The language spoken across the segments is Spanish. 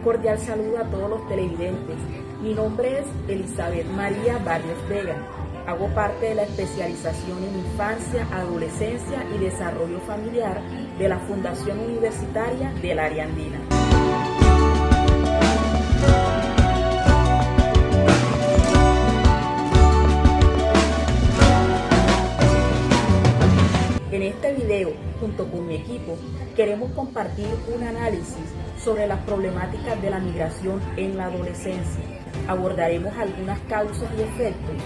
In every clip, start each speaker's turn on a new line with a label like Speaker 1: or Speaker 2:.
Speaker 1: cordial saludo a todos los televidentes. Mi nombre es Elizabeth María Barrios Vega. Hago parte de la especialización en infancia, adolescencia y desarrollo familiar de la Fundación Universitaria del Área Andina. En este video, junto con mi equipo, queremos compartir un análisis sobre las problemáticas de la migración en la adolescencia. Abordaremos algunas causas y efectos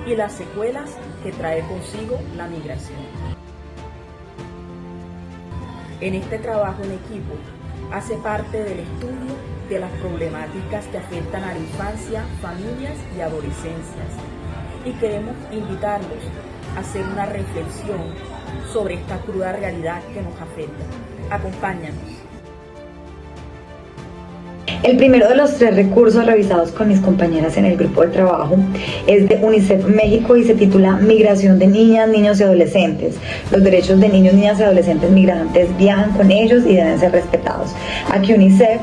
Speaker 1: y las secuelas que trae consigo la migración. En este trabajo en equipo, hace parte del estudio de las problemáticas que afectan a la infancia, familias y adolescencias. Y queremos invitarlos a hacer una reflexión sobre esta cruda realidad que nos afecta. Acompáñanos.
Speaker 2: El primero de los 3 recursos revisados con mis compañeras en el grupo de trabajo es de UNICEF México y se titula Migración de niñas, niños y adolescentes. Los derechos de niños, niñas y adolescentes migrantes viajan con ellos y deben ser respetados. Aquí UNICEF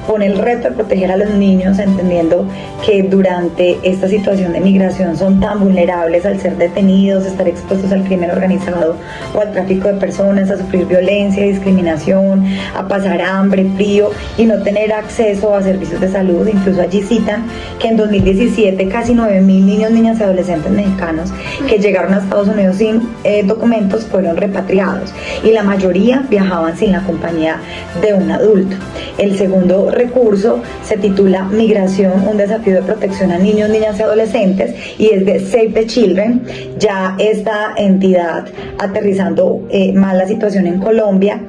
Speaker 2: pone el reto de proteger a los niños, entendiendo que durante esta situación de migración son tan vulnerables al ser detenidos, estar expuestos al crimen organizado o al tráfico de personas, a sufrir violencia, discriminación, a pasar hambre, frío y no tener acceso a servicios de salud. Incluso allí citan que en 2017 casi 9,000 niños, niñas y adolescentes mexicanos que llegaron a Estados Unidos sin documentos fueron repatriados y la mayoría viajaban sin la compañía de un adulto. El segundo recurso se titula Migración, un desafío de protección a niños, niñas y adolescentes y es de Save the Children. Ya esta entidad, aterrizando más la situación en Colombia,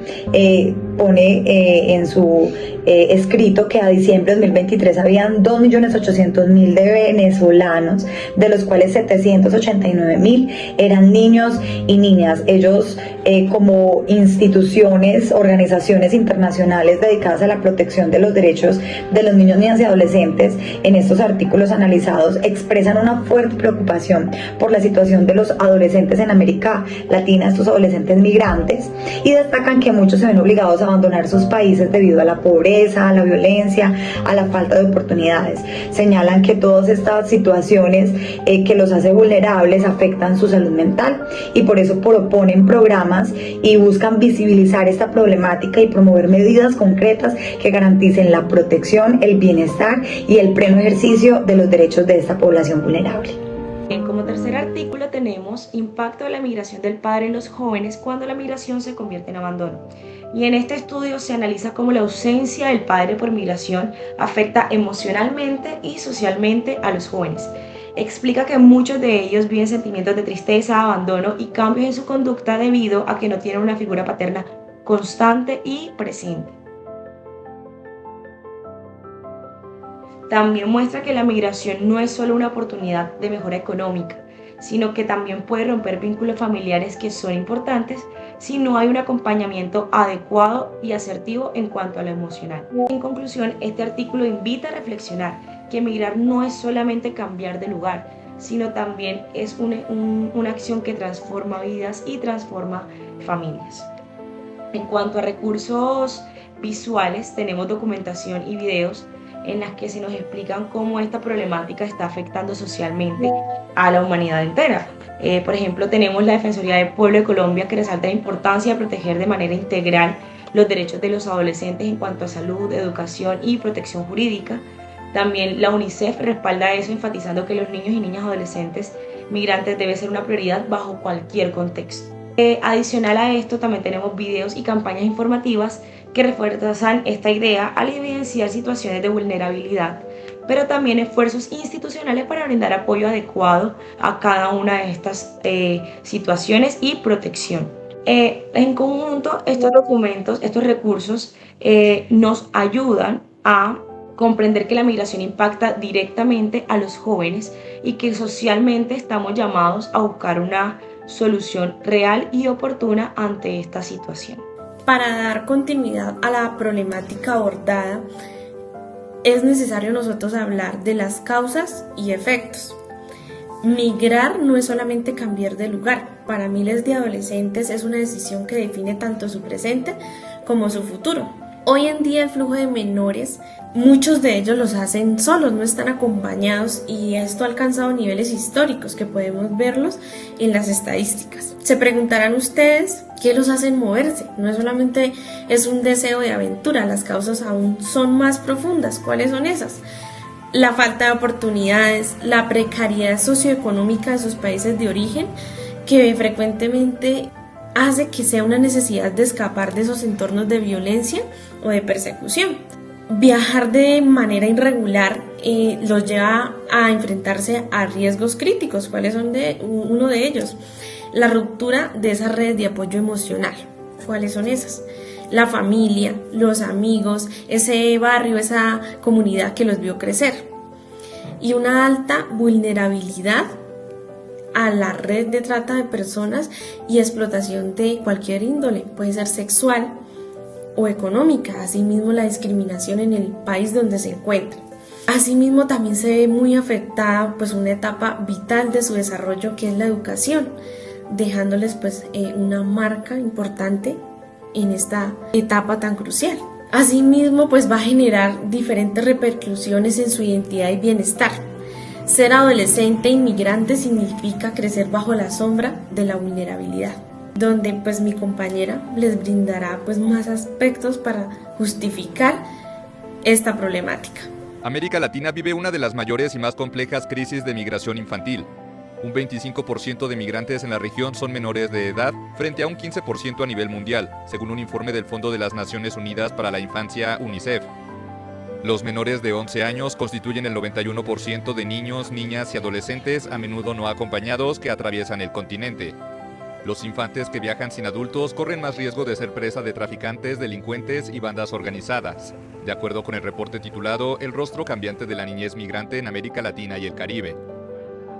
Speaker 2: pone en su escrito que a diciembre de 2023 habían 2.800.000 de venezolanos, de los cuales 789.000 eran niños y niñas. Ellos, como instituciones, organizaciones internacionales dedicadas a la protección de los derechos de los niños, niñas y adolescentes, en estos artículos analizados expresan una fuerte preocupación por la situación de los adolescentes en América Latina, estos adolescentes migrantes, y destacan que muchos se ven obligados a abandonar sus países debido a la pobreza, a la violencia, a la falta de oportunidades. Señalan que todas estas situaciones que los hace vulnerables afectan su salud mental y por eso proponen programas y buscan visibilizar esta problemática y promover medidas concretas que garanticen la protección, el bienestar y el pleno ejercicio de los derechos de esta población vulnerable.
Speaker 3: Como tercer artículo tenemos impacto de la migración del padre en los jóvenes cuando la migración se convierte en abandono. Y en este estudio se analiza cómo la ausencia del padre por migración afecta emocionalmente y socialmente a los jóvenes. Explica que muchos de ellos viven sentimientos de tristeza, abandono y cambios en su conducta debido a que no tienen una figura paterna constante y presente. También muestra que la migración no es solo una oportunidad de mejora económica, sino que también puede romper vínculos familiares que son importantes si no hay un acompañamiento adecuado y asertivo en cuanto a lo emocional. En conclusión, este artículo invita a reflexionar que emigrar no es solamente cambiar de lugar, sino también es una acción que transforma vidas y transforma familias. En cuanto a recursos visuales, tenemos documentación y videos en las que se nos explican cómo esta problemática está afectando socialmente a la humanidad entera. Por ejemplo, tenemos la Defensoría del Pueblo de Colombia, que resalta la importancia de proteger de manera integral los derechos de los adolescentes en cuanto a salud, educación y protección jurídica. También la UNICEF respalda eso, enfatizando que los niños y niñas adolescentes migrantes debe ser una prioridad bajo cualquier contexto. Adicional a esto, también tenemos videos y campañas informativas que refuerzan esta idea al evidenciar situaciones de vulnerabilidad, pero también esfuerzos institucionales para brindar apoyo adecuado a cada una de estas situaciones y protección. En conjunto, estos documentos, estos recursos nos ayudan a comprender que la migración impacta directamente a los jóvenes y que socialmente estamos llamados a buscar una solución real y oportuna ante esta situación.
Speaker 4: Para dar continuidad a la problemática abordada, es necesario nosotros hablar de las causas y efectos. Migrar no es solamente cambiar de lugar. Para miles de adolescentes es una decisión que define tanto su presente como su futuro. Hoy en día el flujo de menores, muchos de ellos los hacen solos, no están acompañados, y esto ha alcanzado niveles históricos que podemos verlos en las estadísticas. Se preguntarán ustedes qué los hacen moverse. No solamente es un deseo de aventura, las causas aún son más profundas. ¿Cuáles son esas? La falta de oportunidades, la precariedad socioeconómica de sus países de origen, que frecuentemente hace que sea una necesidad de escapar de esos entornos de violencia o de persecución. Viajar de manera irregular los lleva a enfrentarse a riesgos críticos. ¿Cuáles son uno de ellos? La ruptura de esas redes de apoyo emocional. ¿Cuáles son esas? La familia, los amigos, ese barrio, esa comunidad que los vio crecer. Y una alta vulnerabilidad a la red de trata de personas y explotación de cualquier índole, puede ser sexual o económica, asimismo la discriminación en el país donde se encuentran. Asimismo también se ve muy afectada pues una etapa vital de su desarrollo, que es la educación, dejándoles pues una marca importante en esta etapa tan crucial. Asimismo pues va a generar diferentes repercusiones en su identidad y bienestar. Ser adolescente inmigrante significa crecer bajo la sombra de la vulnerabilidad, donde pues mi compañera les brindará pues más aspectos para justificar esta problemática.
Speaker 5: América Latina vive una de las mayores y más complejas crisis de migración infantil. Un 25% de migrantes en la región son menores de edad, frente a un 15% a nivel mundial, según un informe del Fondo de las Naciones Unidas para la Infancia, UNICEF. Los menores de 11 años constituyen el 91% de niños, niñas y adolescentes, a menudo no acompañados, que atraviesan el continente. Los infantes que viajan sin adultos corren más riesgo de ser presa de traficantes, delincuentes y bandas organizadas, de acuerdo con el reporte titulado El rostro cambiante de la niñez migrante en América Latina y el Caribe.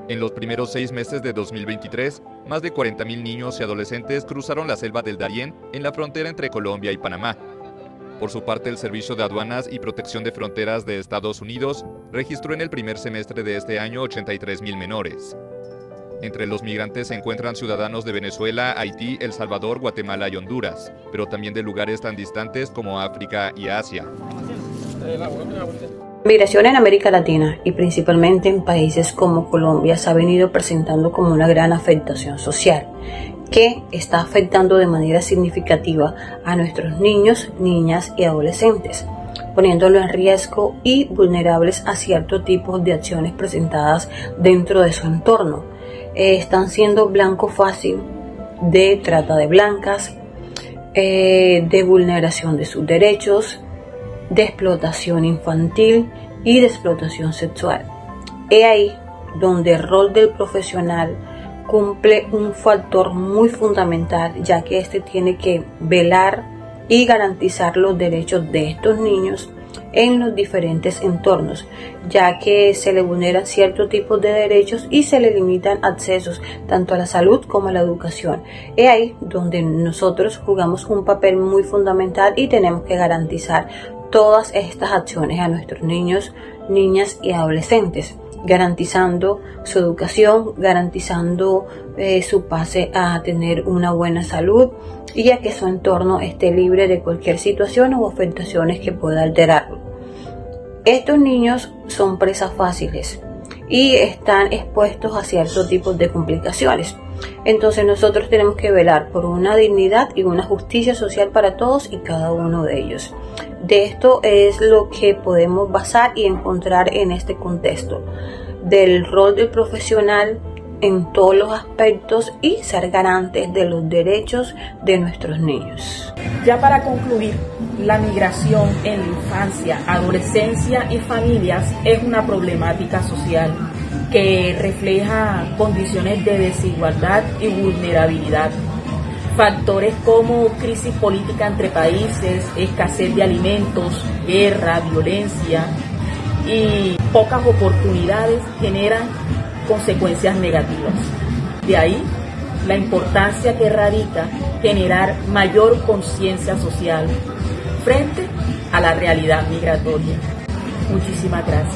Speaker 5: En los primeros 6 meses de 2023, más de 40.000 niños y adolescentes cruzaron la selva del Darién en la frontera entre Colombia y Panamá. Por su parte, el Servicio de Aduanas y Protección de Fronteras de Estados Unidos registró en el primer semestre de este año 83.000 menores. Entre los migrantes se encuentran ciudadanos de Venezuela, Haití, El Salvador, Guatemala y Honduras, pero también de lugares tan distantes como África y Asia.
Speaker 6: La migración en América Latina y principalmente en países como Colombia se ha venido presentando como una gran afectación social que está afectando de manera significativa a nuestros niños, niñas y adolescentes, poniéndolos en riesgo y vulnerables a ciertos tipos de acciones presentadas dentro de su entorno. Están siendo blanco fácil de trata de blancas, de vulneración de sus derechos, de explotación infantil y de explotación sexual. Es ahí donde el rol del profesional cumple un factor muy fundamental, ya que este tiene que velar y garantizar los derechos de estos niños en los diferentes entornos, ya que se le vulneran ciertos tipos de derechos y se le limitan accesos tanto a la salud como a la educación. Es ahí donde nosotros jugamos un papel muy fundamental y tenemos que garantizar todas estas acciones a nuestros niños, niñas y adolescentes, garantizando su educación, garantizando su pase a tener una buena salud y a que su entorno esté libre de cualquier situación o afectaciones que pueda alterarlo. Estos niños son presas fáciles y están expuestos a ciertos tipos de complicaciones. Entonces nosotros tenemos que velar por una dignidad y una justicia social para todos y cada uno de ellos. De esto es lo que podemos basar y encontrar en este contexto del rol del profesional en todos los aspectos y ser garantes de los derechos de nuestros niños.
Speaker 1: Ya para concluir, la migración en la infancia, adolescencia y familias es una problemática social que refleja condiciones de desigualdad y vulnerabilidad. Factores como crisis política entre países, escasez de alimentos, guerra, violencia y pocas oportunidades generan consecuencias negativas. De ahí la importancia que radica generar mayor conciencia social frente a la realidad migratoria. Muchísimas gracias.